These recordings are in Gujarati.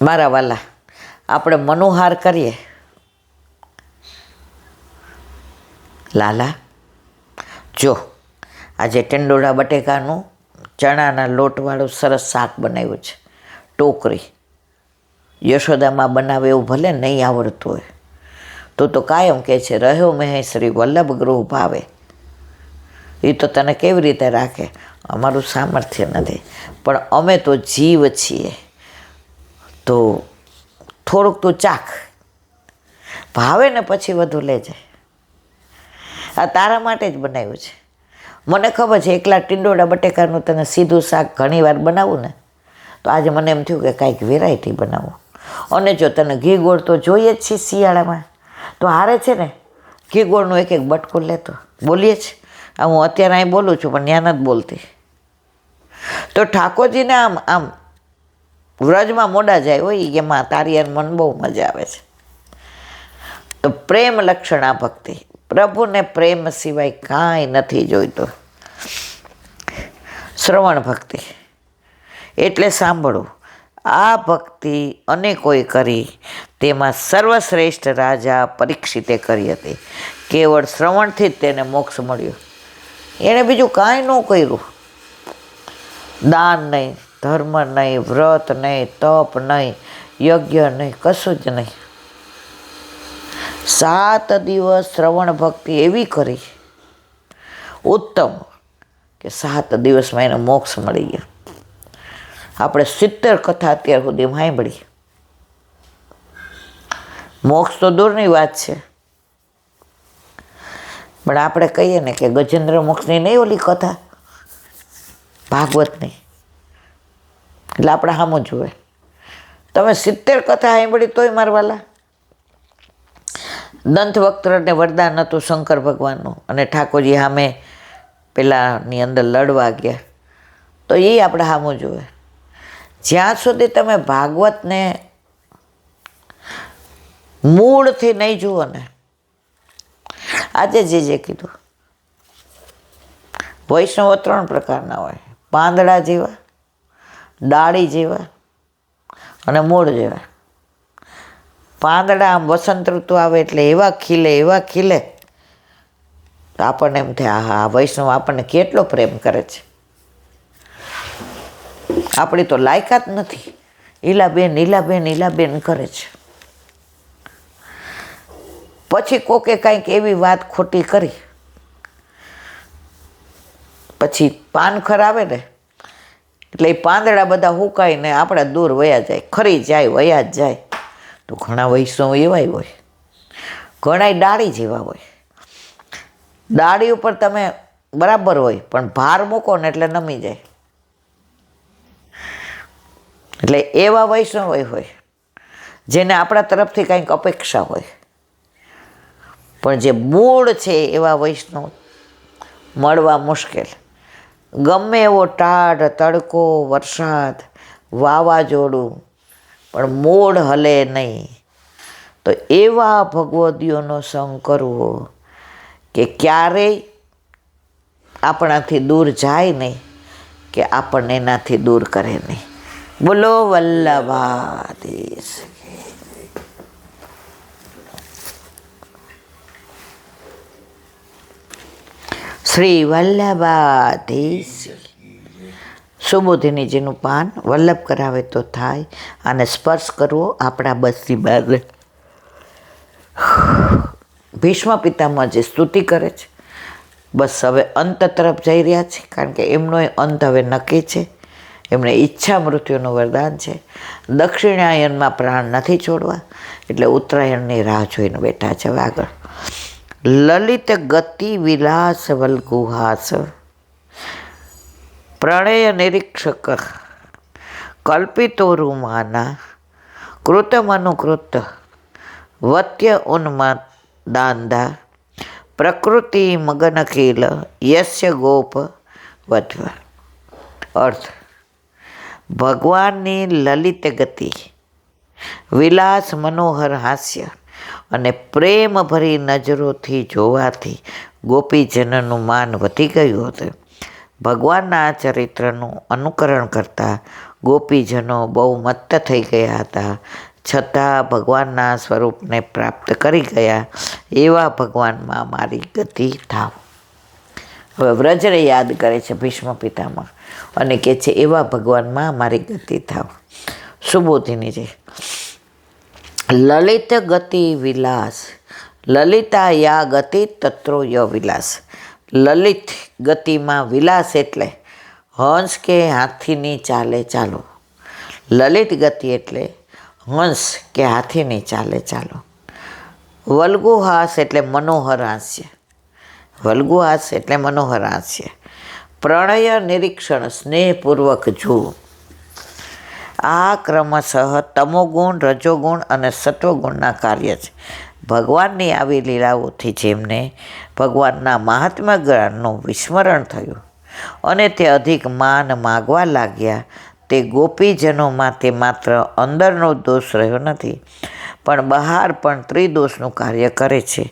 મારા વાલા, આપણે મનોહાર કરીએ. લાલા, જો આજે ટેંડોળા બટેકાનું ચણાના લોટવાળું સરસ શાક બનાવ્યું છે. ટોકરી યશોદામાં બનાવે એવું ભલે નહીં આવડતું હોય તો કાયમ કહે છે, રહ્યો મેં શ્રી વલ્લભ ગૃહ ભાવે. એ તો તને કેવી રીતે રાખે? અમારું સામર્થ્ય નથી, પણ અમે તો જીવ છીએ, તો થોડુંક તું ચાખ, ભાવે ને પછી વધુ લેજે. આ તારા માટે જ બનાવ્યું છે. મને ખબર છે એકલા ટીંડોળા બટેકાનું તને સીધું શાક ઘણી વાર બનાવું ને, તો આજે મને એમ થયું કે કાંઈક વેરાયટી બનાવું. અને જો તને ઘી ગોળ તો જોઈએ જ છે શિયાળામાં, તો હારે છે ને ઘી ગોળનું એક એક બટકું લેતો. બોલીએ જ, હું અત્યારે અહીં બોલું છું પણ ત્યાં નથી બોલતી. તો ઠાકોરજીને આમ આમ વ્રજમાં મોડા જાય હોય એમાં તારી યાર મન બહુ મજા આવે છે. તો પ્રેમ લક્ષણા ભક્તિ, પ્રભુને પ્રેમ સિવાય કાંઈ નથી જોઈતું. શ્રવણ ભક્તિ એટલે સાંભળવું. આ ભક્તિ અનેકોએ કરી, તેમાં સર્વશ્રેષ્ઠ રાજા પરીક્ષિતે કરી હતી. કેવળ શ્રવણથી જ તેને મોક્ષ મળ્યો. એણે બીજું કાંઈ ન કર્યું. દાન નહીં, ધર્મ નહીં, વ્રત નહીં, તપ નહીં, યજ્ઞ નહીં, કશું જ નહીં. 7 દિવસ શ્રવણ ભક્તિ એવી કરી ઉત્તમ કે 7 દિવસમાં એને મોક્ષ મળી ગયો. આપણે 70 કથા અત્યાર સુધી સાંભળી. મોક્ષ તો દૂરની વાત છે, પણ આપણે કહીએ ને કે ગજેન્દ્ર મોક્ષની નહીં ઓલી કથા ભાગવતની, એટલે આપણે સામું જુએ. તમે 70 કથા સાંભળી તોય મારવાલા. દંતવક્ત્રને વરદાન હતું શંકર ભગવાનનું, અને ઠાકોરજી સામે પેલાની અંદર લડવા ગયા, તો એ આપણે સામું જુએ. જ્યાં સુધી તમે ભાગવતને મૂળથી નહીં જુઓ ને, આજે જે કીધું, વૈષ્ણવો 3 પ્રકારના હોય: પાંદડા જેવા, ડાળી જેવા અને મૂળ જેવા. પાંદડા આમ વસંત ઋતુ આવે એટલે એવા ખીલે, તો આપણને એમ થાય આ વૈષ્ણવ આપણને કેટલો પ્રેમ કરે છે. આપણી તો લાયકાત નથી. ઈલાબેન કરે છે. પછી કોકે કાંઈક એવી વાત ખોટી કરી, પછી પાનખર આવે ને એટલે એ પાંદડા બધા હુકાઈને આપણા દૂર વયા જાય, ખરી જાય, વયા જ જાય. તો ઘણા વૈષ્ણવ એવા હોય, ઘણા ડાળી જેવા હોય. ડાળી ઉપર તમે બરાબર હોય, પણ ભાર મૂકો ને એટલે નમી જાય. એટલે એવા વૈષ્ણવ હોય જેને આપણા તરફથી કંઈક અપેક્ષા હોય. પણ જે મૂળ છે એવા વૈષ્ણવ મળવા મુશ્કેલ. ગમે એવો ટાઢ, તડકો, વરસાદ, વાવાઝોડું, પણ મૂળ હલે નહીં. તો એવા ભગવદીઓનો સંગ કરવો કે ક્યારેય આપણાથી દૂર જાય નહીં, કે આપણને એનાથી દૂર કરે નહીં. બોલો વલ્લભાધીશ. શ્રી વલ્લભાધીશ. સુબોધિનીજીનું પાન વલ્લભ કરાવે તો થાય, અને સ્પર્શ કરવો આપણા બસની બહાર. ભીષ્મ પિતામહ જે સ્તુતિ કરે છે, બસ હવે અંત તરફ જઈ રહ્યા છે, કારણ કે એમનો અંત હવે નક્કી છે. એમને ઈચ્છા મૃત્યુનું વરદાન છે. દક્ષિણાયનમાં પ્રાણ નથી છોડવા, એટલે ઉત્તરાયણની રાહ જોઈને બેઠા છે. હવે આગળ લલિત ગતિ વિલાસ વલ્ગુહાસ, પ્રણય નિરીક્ષક કલ્પિતો રૂમાના, કૃતમનુકૃત વત્ય ઉન્માદ દાંધા, પ્રકૃતિ મગનખીલ યસ્ય ગોપ વધ્વા. અર્થ: ભગવાનની લલિત ગતિ, વિલાસ મનોહર હાસ્ય અને પ્રેમ ભરી નજરોથી જોવાથી ગોપીજનનું માન વધી ગયું હતું. ભગવાનના આ ચરિત્રનું અનુકરણ કરતા ગોપીજનો બહુ મત્ત થઈ ગયા હતા, છતાં ભગવાનના સ્વરૂપને પ્રાપ્ત કરી ગયા. એવા ભગવાનમાં મારી ગતિ થાવ. હવે વ્રજને યાદ કરે છે ભીષ્મ પિતામહ અને કહે છે એવા ભગવાનમાં મારી ગતિ થાવ. સુબોધિની છે. લલિત ગતિ વિલાસ, લલિતા યા ગતિ તત્રો ય વિલાસ. લલિત ગતિમાં વિલાસ એટલે હંસ કે હાથીની ચાલે ચાલો. લલિત ગતિ એટલે હંસ કે હાથીની ચાલે ચાલો. વલ્ગુહાસ એટલે મનોહર હાસ્ય. વલ્ગુહાસ એટલે મનોહર હાસ્ય. પ્રણય નિરીક્ષણ સ્નેહપૂર્વક જુઓ. આ ક્રમશઃ તમોગુણ, રજોગુણ અને સત્વગુણના કાર્ય છે. ભગવાનની આવી લીલાઓથી જેમને ભગવાનના મહાત્મ્ય જ્ઞાનનું વિસ્મરણ થયું અને તે અધિક માન માગવા લાગ્યા, તે ગોપીજનોમાં તે માત્ર અંદરનો દોષ રહ્યો નથી, પણ બહાર પણ ત્રિદોષનું કાર્ય કરે છે.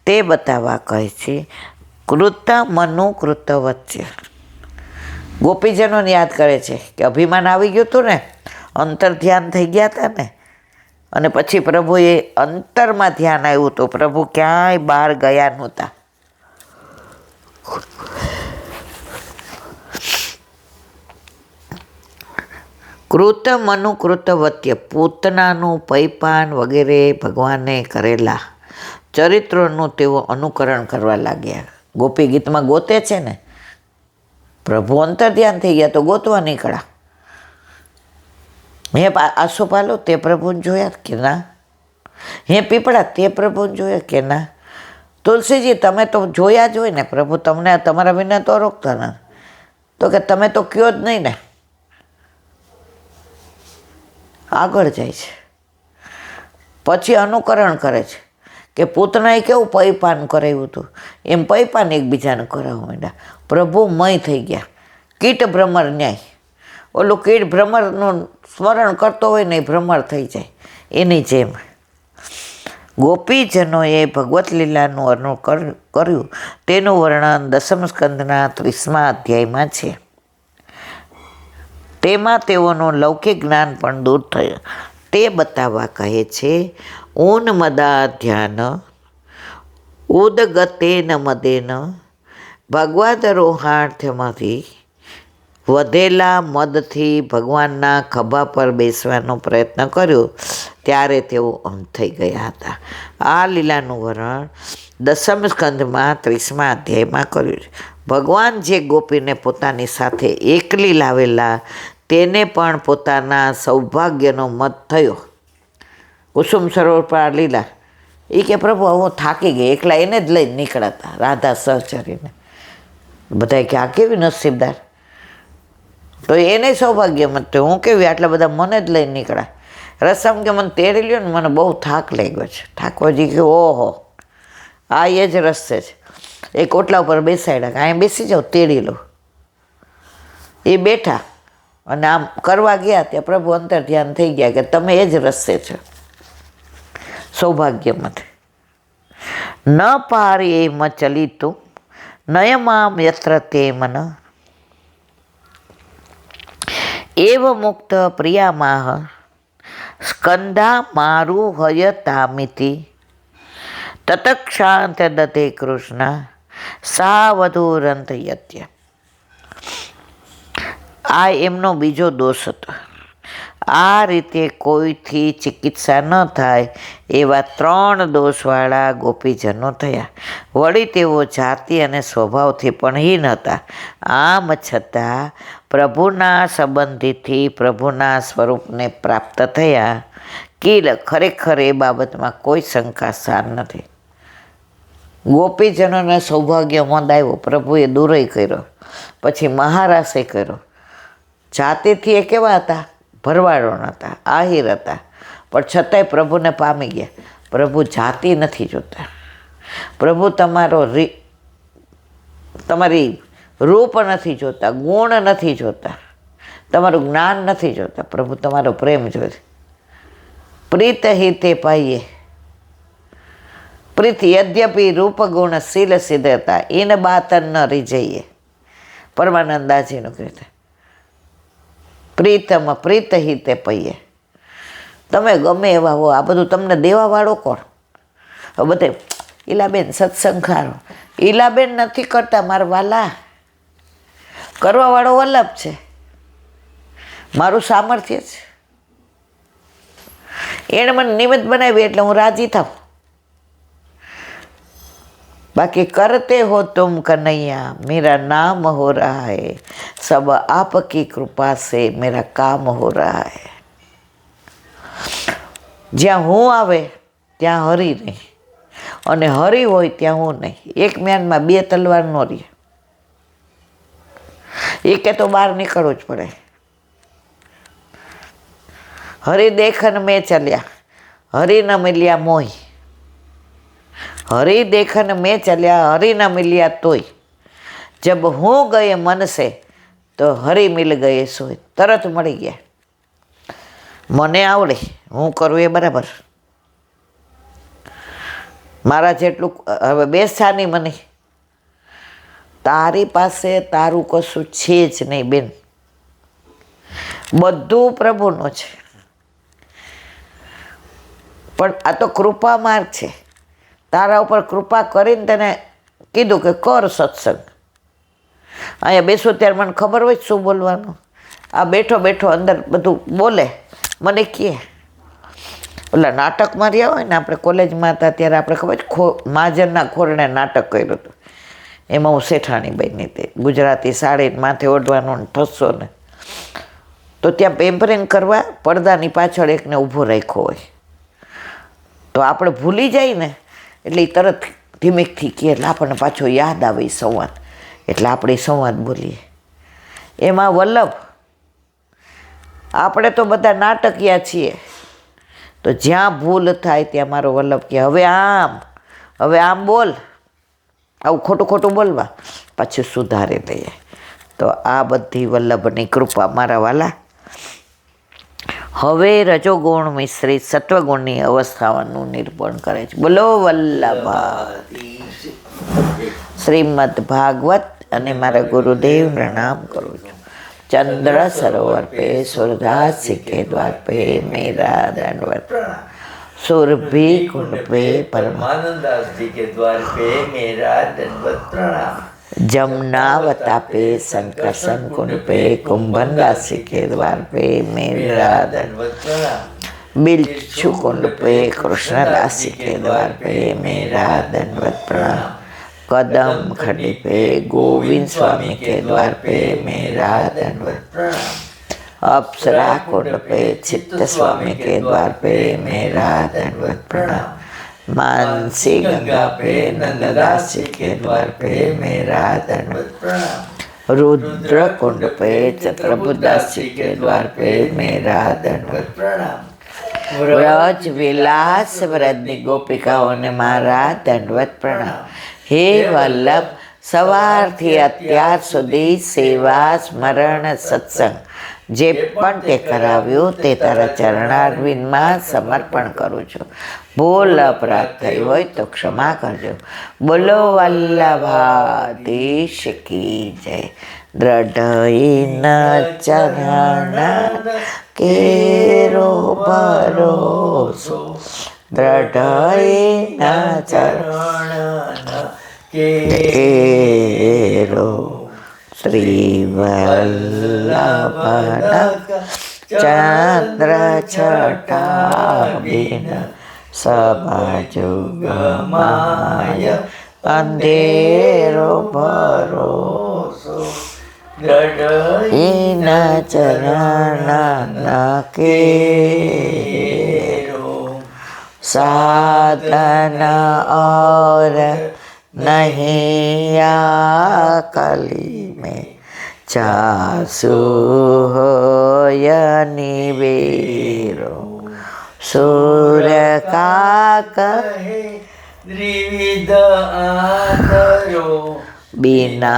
તે બતાવવા કહે છે કૃત મનુ કૃત વચ્ચે. ગોપીજનોને યાદ કરે છે કે અભિમાન આવી ગયું હતું ને, અંતર ધ્યાન થઈ ગયા હતા ને, અને પછી પ્રભુએ અંતરમાં ધ્યાન આવ્યું તો પ્રભુ ક્યાંય બહાર ગયા નહોતા. કૃત મનુ કૃત વત્ય, પૂતનાનું પૈપાન વગેરે ભગવાને કરેલા ચરિત્રોનું તેઓ અનુકરણ કરવા લાગ્યા. ગોપી ગીતમાં ગોતે છે ને, પ્રભુ અંતર ધ્યાન થઈ ગયા તો ગોતવા નીકળ્યા. હે આસોપાલો તે પ્રભુને જોયા કે ના? હે પીપળા તે પ્રભુને જોયા કે ના? તુલસીજી તમે તો જોયા જ હોય ને, પ્રભુ તમને તમારા વિના તો રોકતા ના, તો કે તમે તો કયો જ નહીં ને. આગળ જાય છે, પછી અનુકરણ કરે છે કે પૂતનાએ કેવું પૈપાન કરાવ્યું હતું એમ પૈપાન એકબીજાને કરાવવા માંડ્યા. પ્રભુ મય થઈ ગયા. કીટ ભ્રમર ન્યાય. ઓલું કીટ ભ્રમરનું સ્મરણ કરતો હોય ને એ ભ્રમર થઈ જાય, એની જેમ ગોપીજનોએ ભગવત લીલાનું અનુકરણ કર્યું. તેનું વર્ણન દસમ સ્કંદના 30મા અધ્યાયમાં છે. તેમાં તેઓનું લૌકિક જ્ઞાન પણ દૂર થયું. તે બતાવવા કહે છે ઉન્મદા ધ્યાન ઉદગતેન મદેન ભગવદરોહાર્થમાંથી વધેલા મદથી ભગવાનના ખભા પર બેસવાનો પ્રયત્ન કર્યો ત્યારે તેઓ અંત થઈ ગયા હતા. આ લીલાનું વર્ણન દસમ સ્કંદમાં 30મા અધ્યાયમાં કર્યું છે. ભગવાન જે ગોપીને પોતાની સાથે એકલી લાવેલા તેને પણ પોતાના સૌભાગ્યનો મત થયો. કુસુમ સરોવર પર લીલા એ કે પ્રભુ હું થાકી ગઈ, એકલા એને જ લઈને નીકળાતા રાધા સહચરીને. બધા કે આ કેવી નસીબદાર, તો એને સૌભાગ્ય મત થયું. હું કેવી આટલા બધા મને જ લઈને નીકળ્યા. રસમ કે મને તેડી લ્યો ને, મને બહુ થાક લાગ્યો છે. ઠાકોરજી કે ઓહો આ એ જ રસ્તે છે. એ કોટલા ઉપર બેસાડ્યા કે અહીંયા બેસી જાઓ તેડી લો. એ બેઠા અને આમ કરવા ગયા ત્યાં પ્રભુ અંતર ધ્યાન થઈ ગયા કે તમે એ જ રસ્તે છો સૌભાગ્યમાંથી. ન પારી એમ ચલિતું નયમામ યત્ર તે મન એવ મુક્ત પ્રિયામાહ સ્કંદા મારુ હયતામિતિ તતક્ષાંત દતે કૃષ્ણ સા વધુરંત યત્ય. આ એમનો બીજો દોષ હતો. આ રીતે કોઈથી ચિકિત્સા ન થાય એવા 3 દોષવાળા ગોપીજનો થયા. વળી તેઓ જાતિ અને સ્વભાવથી પણ હીન હતા. આમ છતાં પ્રભુના સંબંધીથી પ્રભુના સ્વરૂપને પ્રાપ્ત થયા. કિલ ખરેખર એ બાબતમાં કોઈ શંકા સાર નથી. ગોપીજનોને સૌભાગ્ય મંદ આવ્યો, પ્રભુએ દૂરય કર્યો, પછી મહારાશે કર્યો. જાતિથી એ કેવા હતા? ભરવાડો હતા, આહિર હતા, પણ છતાંય પ્રભુને પામી ગયા. પ્રભુ જાતિ નથી જોતા, પ્રભુ તમારી રૂપ નથી જોતા, ગુણ નથી જોતા, તમારું જ્ઞાન નથી જોતા. પ્રભુ તમારો પ્રેમ જોશે. પ્રીત હિતે પાઈએ પ્રીત યદ્યપિ રૂપ ગુણ શીલ સિદ્ધતા ઇન બાતન ન રીજઈએ. પરમાનંદાજીનું કહેતા પ્રીતમ પ્રીત હિતે પૈયે. તમે ગમે એવા હો, આ બધું તમને દેવાવાળો કોણ? હવે બધે ઈલાબેન સત્સંગ ખારો, ઈલાબેન નથી કરતા મારા વાલા, કરવાવાળો વલ્લભ છે, મારું સામર્થ્ય છે. એણે મને નિમિત્ત બનાવી એટલે હું રાજી થાઉં. बाकी करते हो तुम कन्हैया, मेरा नाम हो रहा है, सब आपकी कृपा से मेरा काम हो रहा है. જ્યાં હું આવે ત્યાં હરી નહીં, અને હરી હોય ત્યાં હું નહીં. એક મ્યાનમાં બે તલવાર નો રહે, એકે તો બહાર નીકળવું જ પડે. હરી દેખન મેં ચલ્યા, હરી ન મિલ્યા મોય. हरी देखन में चलिया, हरी न मिलिया तोय. जब हूँ गए मन से तो हरी मिल गए सोय. तरत मળી ગયા. મને આવડે, હું કરું એ બરાબર. મારા જેટલું હવે બેસાની મને, તારી પાસે તારું કશું છે જ નહીં બેન, બધું પ્રભુનું છે. પણ આ તો કૃપા માર્ગ છે. તારા ઉપર કૃપા કરીને તને કીધું કે કર સત્સંગ. અહીંયા બેસું ત્યારે મને ખબર હોય શું બોલવાનું. આ બેઠો બેઠો અંદર બધું બોલે, મને કહે. ઓલા નાટકમાં રહ્યા હોય ને, આપણે કોલેજમાં હતા ત્યારે આપણે ખબર છે મહાજનના ખોરણે નાટક કર્યું હતું. એમાં હું શેઠાણી બની હતી. ગુજરાતી સાડી માથે ઓઢવાનો ને ઠસ્સો ને, તો ત્યાં પેમ્પરિંગ કરવા પડદાની પાછળ એકને ઊભો રાખ્યો હોય. તો આપણે ભૂલી જાય ને એટલે એ તરત ધીમેકથી કહે, એટલે આપણને પાછો યાદ આવે એ સંવાદ, એટલે આપણે સંવાદ બોલીએ. એમાં વલ્લભ, આપણે તો બધા નાટકિયા છીએ, તો જ્યાં ભૂલ થાય ત્યાં મારો વલ્લભ કહે હવે આમ બોલ, આવું ખોટું ખોટું બોલવા, પાછું સુધારી લઈએ. તો આ બધી વલ્લભની કૃપા મારા વાલા. હવે રજોગુણ મિશ્રિત સત્વગુણની અવસ્થાઓનું નિરૂપણ કરે છે. બોલો વલ્લભ. શ્રીમદ ભાગવત અને મારા ગુરુદેવ પ્રણામ કરું છું. चंद्र सरोवर पे सूरदास जी के द्वार पे मेरा दंडवत प्रणाम. सुरभि कुंड पे परमानंदास जी के द्वार पे मेरा दंडवत प्रणाम. जमुनावता पे संकर्षण कुंड पे कुंभन दास जी के द्वार पे मेरा दंडवत प्रणाम. बिच्छू कुंड पे कृष्णदास जी के द्वार पे मेरा दंडवत प्रणाम. कदम खड़ी पे गोविंद स्वामी के द्वार पे मेरा दंडवत प्रणाम. अप्सरा कुंड पे चित्त स्वामी के द्वार पे मेरा दंडवत प्रणाम. मानसी गंगा पे नंददास जी के द्वार पे मेरा दंडवत प्रणाम. रुद्र कुंड पे चक्रबुदास जी के द्वार पे मेरा दंडवत प्रणाम. व्रज विलास व्रजनी गोपिकाओं ने मारा दंडवत प्रणाम. हे वल्लभ, સવારથી અત્યાર સુધી સેવા સ્મરણ સત્સંગ જે પણ તે કરાવ્યું તે તારા ચરણારવિંદમાં સમર્પણ કરું છું. ભૂલ અપરાધ થઈ હોય તો ક્ષમા કરજો. બોલો વલ્લભાધીશ કી જય. દ્રઢઈન ચરણ કેરો ભરોસો, દ્રઢઈન ચરણ કેરો. શ્રી વલ્લભ ચંદ્ર છટા બિન સભા જુગમાય અંધેરો ભરોસો. દ્રઢઈન ચરણ કેરો. साधन और नहीं कली में चासु होय निवेरो. सूर्य का कहे त्रिविध आदरो, बिना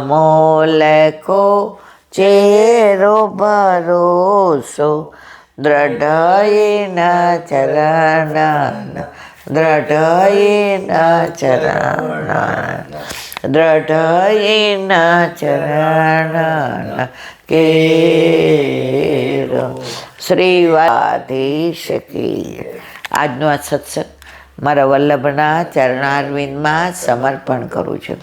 मोल को चेरो भरोसो. દ્રઢઈન ચરણ, દ્રઢઈન ચરણ, દ્રઢઈન ચરણ કેરો શ્રી દ્વારકાધીશ કી. આજનો આ સત્સંગ મારા વલ્લભના ચરણારવિંદમાં સમર્પણ કરું છું.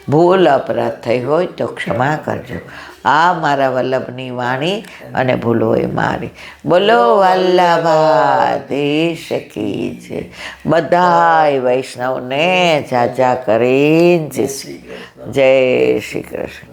ભૂલ અપરાધ થઈ હોય તો ક્ષમા કરજો. આ મારા વલ્લભની વાણી અને ભૂલો એ મારી. બોલો વલ્લભાધીશ કી છે. બધાય વૈષ્ણવને જાજા કરીને જય શ્રી કૃષ્ણ.